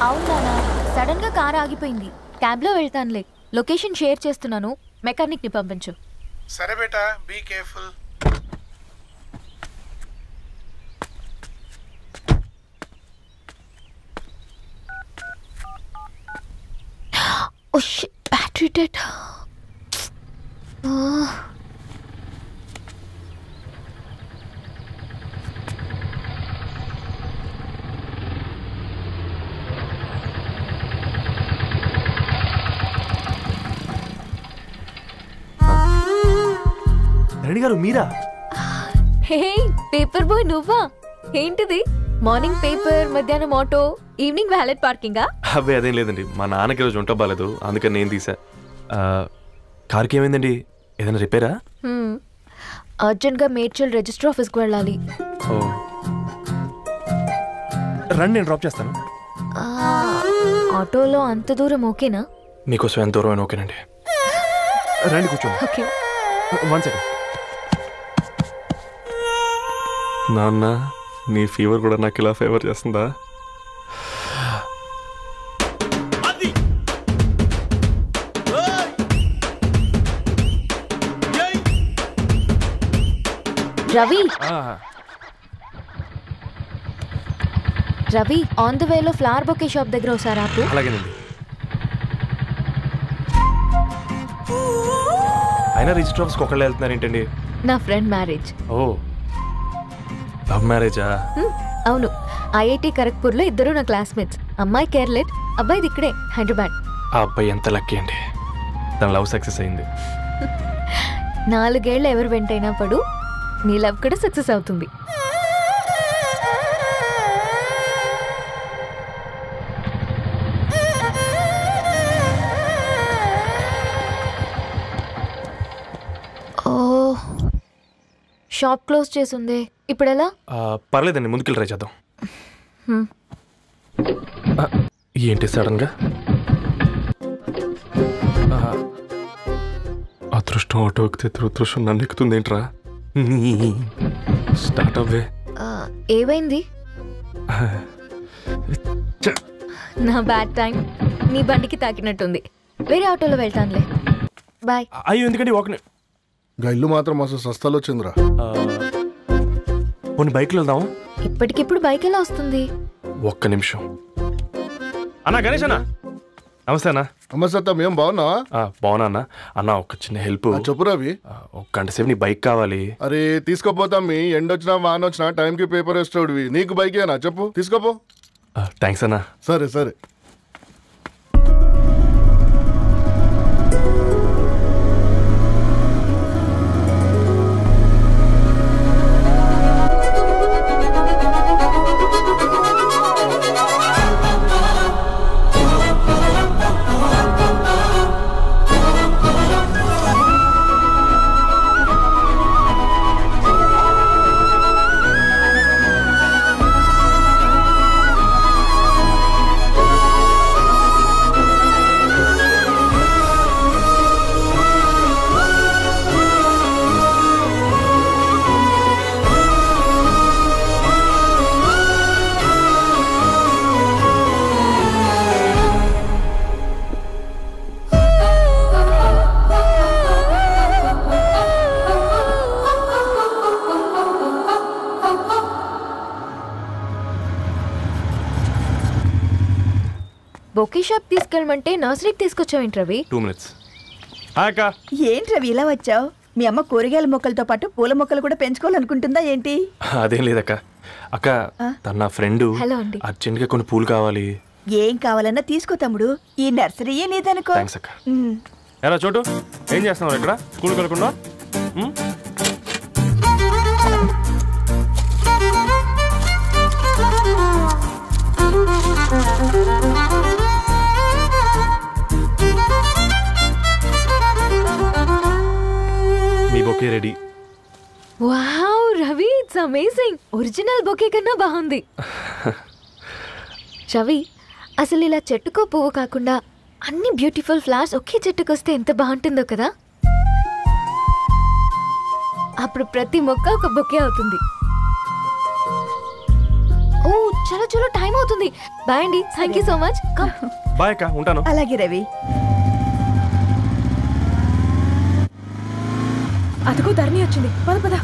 అవునా, సడన్ గా కార్ ఆగిపోయింది. క్యాబ్ లో వెళ్తానులే. లొకేషన్ షేర్ చేస్తున్నాను, మెకానిక్ ని పంపించు. సరే బేటా, be careful. Oh shit, battery dead. Rani గారు మీరా? హే పేపర్ బాయ్, నువ్వా? ఏంటిది? మార్నింగ్ పేపర్, మధ్యాహ్నం ఆటో, ఈవినింగ్ వ్యాలెట్ పార్కింగా? అబ్బే అదేం లేదండి, మా నాన్నకి రోజు ఉంట బాగాలేదు, అందుకని నేను తీసా. కార్కి ఏమైందండి? ఏదైనా రిపేరా? అర్జెంట్ గా మేడ్చల్ రిజిస్టర్ ఆఫీస్కి వెళ్ళాలి. ఓ రండి, నేను డ్రాప్ చేస్తాను. ఆటోలో అంత దూరం ఓకేనా? మీకోసం ఎంత దూరం అయినా ఓకేనండి. రండి కూర్చోండి. ఓకే. 1 సెకండ్. నాన్న, నీ ఫీవర్ కూడా నాకు ఇలా ఫేవర్ చేస్తుందా? రవి, రవి ఆన్ ద వేలో ఫ్లవర్ బొకే షాప్ దగ్గర ఒకసారి ఆపు. అలాగేనండి. అయినా రిజిస్టర్ ఆఫీస్కి ఒకళ్ళు వెళ్తున్నారు ఏంటండి? నా ఫ్రెండ్ మ్యారేజ్. ఓ, లవ్ మ్యారేజా? అవును, ఐఐటి ఖరగ్పూర్లో ఇద్దరు నా క్లాస్మేట్స్. అమ్మాయి కేర్లెట్, అబ్బాయిది ఇక్కడే హైదరాబాద్. ఆ అబ్బాయి ఎంత లక్కీ అండి, తన లవ్ సక్సెస్ అయింది. 4 ఏళ్ళు ఎవరు వెంటైనా పడు, నీ లవ్ కూడా సక్సెస్ అవుతుంది. ఓ, షాప్ క్లోజ్ చేసిందే, ఇప్పుడు ఎలా? పర్లేదండి, ముందుకెళ్ళి ట్రై చేద్దాం. ఏంటి సడన్ గా? అదృష్టం ఆటో ఎక్కితే దురదృష్టం నన్ను ఎక్కుతుంది ఏంట్రా? స్టార్ట్ అవ్వే. ఏమైంది? నా బ్యాడ్ టైం నీ బండికి తాకినట్టుంది. వేరే ఆటోలో వెళ్తానులే, బాయ్. అయ్యో ఎందుకండి ఒక ఇల్లు మాత్రం అసలు సస్తాలో వచ్చిందిరా. కొన్ని బైక్లో వెళ్దాం. ఇప్పటికిప్పుడు బైక్ ఎలా వస్తుంది? ఒక్క నిమిషం. అన్నా గణేష్ అన్నా, నమస్తే అన్నా. నమస్తే, మేము బాగున్నావా? బాగున్నా అన్న. అన్న ఒక చిన్న హెల్ప్. చెప్పు రవి. ఒక గంట సేపు నీ బైక్ కావాలి. అరే తీసుకోపోతాం, మీ ఎండొచ్చినా వాన వచ్చినా టైంకి పేపర్ వేస్తాడువి. నీకు బైక్ ఏనా? చెప్పు, తీసుకోపో. థ్యాంక్స్ అన్నా. సరే సరే. బొకే షాప్ తీసుకెళ్ళమంటే నర్సరీకి తీసుకొచ్చావేంటి రవి? 2 minutes. ఏంటి రవి ఇలా వచ్చావు? మీ అమ్మ కూరగాయల మొక్కలతో పాటు పూల మొక్కలు కూడా పెంచుకోవాలనుకుంటుందా ఏంటి? అదేం లేదక్క. అక్క, తన నా ఫ్రెండ్. హలో అండి. అర్జెంట్ గా కొన్ని పూలు కావాలి. ఏం కావాలన్నా తీసుకో తమ్ముడు, ఈ నర్సరీయే నీదనుకో. థ్యాంక్స్ అక్క. ఎలా చోటు, ఏం చేస్తున్నావు ఇక్కడ? స్కూల్కి వెళ్ళకుండా? మీ bouquet ready. Wow Ravi, it's amazing. Original bouquet కన్నా బాగుంది. రవి, అసలు ఇలా చెట్టుకో పువ్వు కాకుండా అన్ని బ్యూటిఫుల్ ఫ్లవర్స్ ఒకే చెట్టుకు వస్తే ఎంత బాగుంటుందో కదా. అప్పుడు ప్రతి మొక్క ఒక బొకే అవుతుంది. ఓ చలో చలో టైం అవుతుంది. బాయ్ అండి. Thank you so much. Bye అక్క, ఉంటాను. అలాగే రవి. అదిగో ధరణి వచ్చింది. పద పద.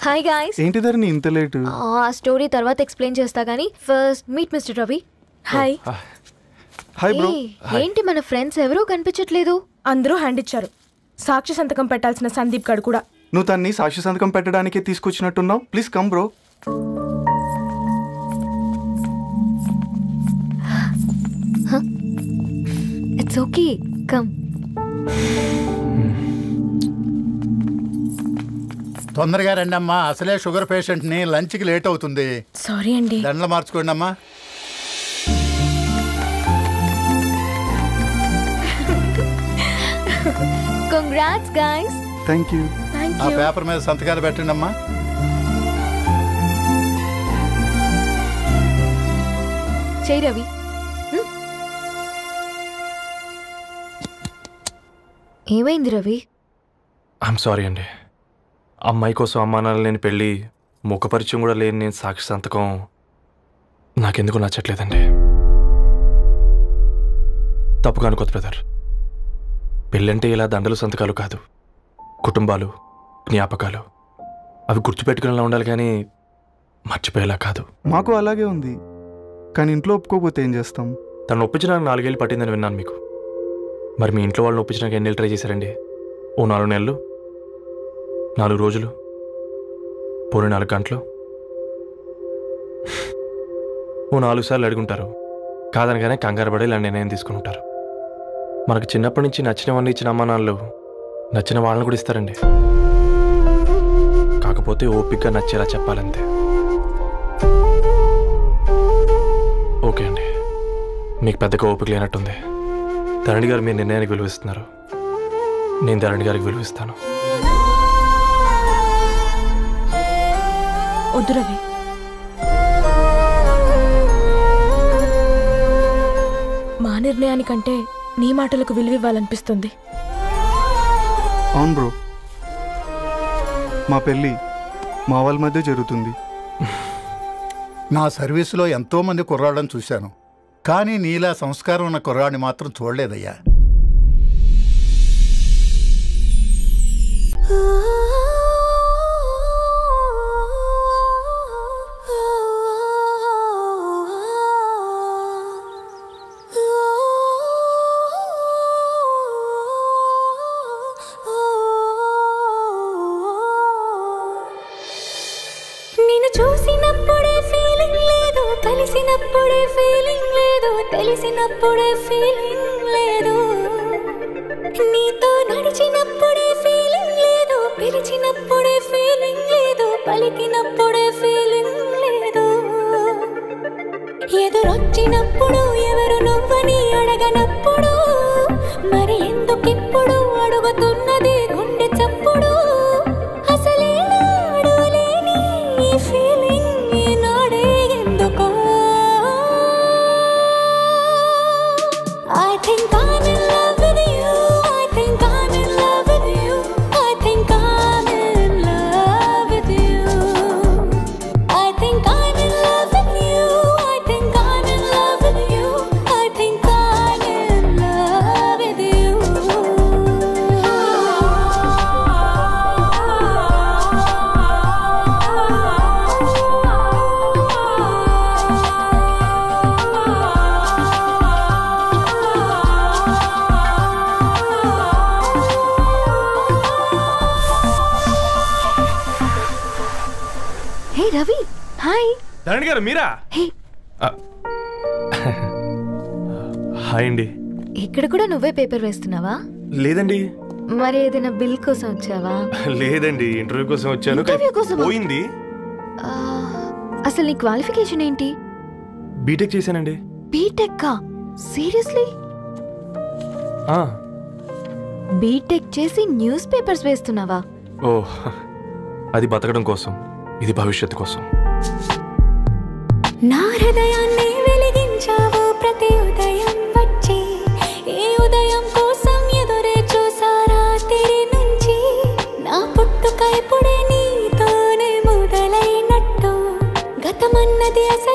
Hi guys. ఏంటి ధరణి ఇంత లేట్? ఆ స్టోరీ తర్వాత ఎక్స్ప్లెయిన్ చేస్తా గానీ first meet mister Ravi. Hi. Hi bro. ఏంటి మన ఫ్రెండ్స్ ఎవరూ కనిపించట్లేదు? అందరూ హ్యాండ్ ఇచ్చారు. సాక్షి సంతకం పెట్టాల్సిన సందీప్ గడు కూడా. నువ్వు తన్ని సాక్షి సంతకం పెట్టడానికి తీసుకొచ్చినట్టున్నావు. Please come bro. It's okay, come. తొందరగా రండి అమ్మా, అసలే షుగర్ పేషెంట్ ని, లంచ్ కి లేట్ అవుతుంది. సారీ అండి. దండలు మార్చుకోండి అమ్మా. Congrats guys. Thank you. ఆ పేపర్ మీద సంతకాలు పెట్టండి అమ్మా. చేయి రవి. ఏమైంది రవి? ఐఎమ్ సారీ అండి. అమ్మాయి కోసం అమ్మానాలు లేని పెళ్ళి, ముఖ పరిచయం కూడా లేని నేను సాక్షి సంతకం నాకెందుకు నచ్చట్లేదండి. తప్పుగా అనుకోదు బ్రదర్. పెళ్ళంటే ఇలా దండలు సంతకాలు కాదు, కుటుంబాలు, జ్ఞాపకాలు. అవి గుర్తుపెట్టుకునేలా ఉండాలి కానీ మర్చిపోయేలా కాదు. మాకు అలాగే ఉంది, కానీ ఇంట్లో ఒప్పుకోకపోతే ఏం చేస్తాం? తను ఒప్పించడానికి 4 ఏళ్ళు పట్టిందని విన్నాను మీకు. మరి మీ ఇంట్లో వాళ్ళని ఒప్పించడానికి ఎన్ని ట్రై చేశారండి? ఓ 4 నెలలు, 4 రోజులు, పోనీ 4 గంటలు, ఓ 4 సార్లు అడుగుంటారు. కాదనగానే కంగారు పడి ఇలా నిర్ణయం తీసుకుని ఉంటారు. మనకు చిన్నప్పటి నుంచి నచ్చినవన్నీ ఇచ్చిన అమ్మా నాన్నలు నచ్చిన వాళ్ళని కూడా ఇస్తారండి. కాకపోతే ఓపికగా నచ్చేలా చెప్పాలంతే. ఓకే అండి, మీకు పెద్దగా ఓపిక లేనట్టుంది. ధరణి గారు మీ నిర్ణయానికి విలువిస్తున్నారు, నేను ధరణి గారికి విలువిస్తాను. వద్దు రవి. మా నిర్ణయానికంటే నీ మాటలకు విలువివ్వాలనిపిస్తుంది. అవును బ్రో, మా పెళ్ళి మా వాళ్ళ మధ్య జరుగుతుంది. నా సర్వీసులో ఎంతో మంది కుర్రాళ్ళని చూశాను, కానీ నీలా సంస్కారం ఉన్న కుర్రాడిని మాత్రం చూడలేదయ్యా. నిన్ను చూసినప్పుడే ఫీలింగ్ లేదు, కలిసినప్పుడే ఫీలింగ్ లేదు, తెలిసినప్పుడే ఫీలింగ్ లేదు, నీతో నడిచినప్పుడే ఫీలింగ్ లేదు, పిలిచినప్పుడే ఫీలింగ్ లేదు, పలికినప్పుడే ఫీలింగ్ లేదు, ఎదురొచ్చినప్పుడు ఎవరు నువ్వని అడగనప్పుడు మరి ఎందుకిప్పుడు అడుగుతున్నది గుండె చప్పుడు. రవి హాయ్. ధరణి గారు మీరా? హాయ్ అండి. ఇక్కడ కూడా నువ్వే పేపర్ వేస్తున్నావా? లేదండి. మరి ఏదైనా బిల్ కోసం వచ్చావా? లేదండి, ఇంటర్వ్యూ కోసం వచ్చాను. ఇంటర్వ్యూ కోసమా? పోయింది. అసలు నీ క్వాలిఫికేషన్ ఏంటి? బీటెక్ చేశానండి. బీటెక్? సీరియస్లీ? బీటెక్ చేసి న్యూస్ పేపర్స్ వేస్తున్నావా? ఓ, అది బతకడం కోసం, ఇది భవిష్యత్తు కోసం. నా హృదయాన్ని వెలిగించావు ప్రతి ఉదయం వచ్చి, ఈ ఉదయం కోసం ఎదురే చూసారా తిరి నుంచి, నా పుట్టుక ఇప్పుడే నీతోనే మొదలైనట్టు ఉన్నది అసలు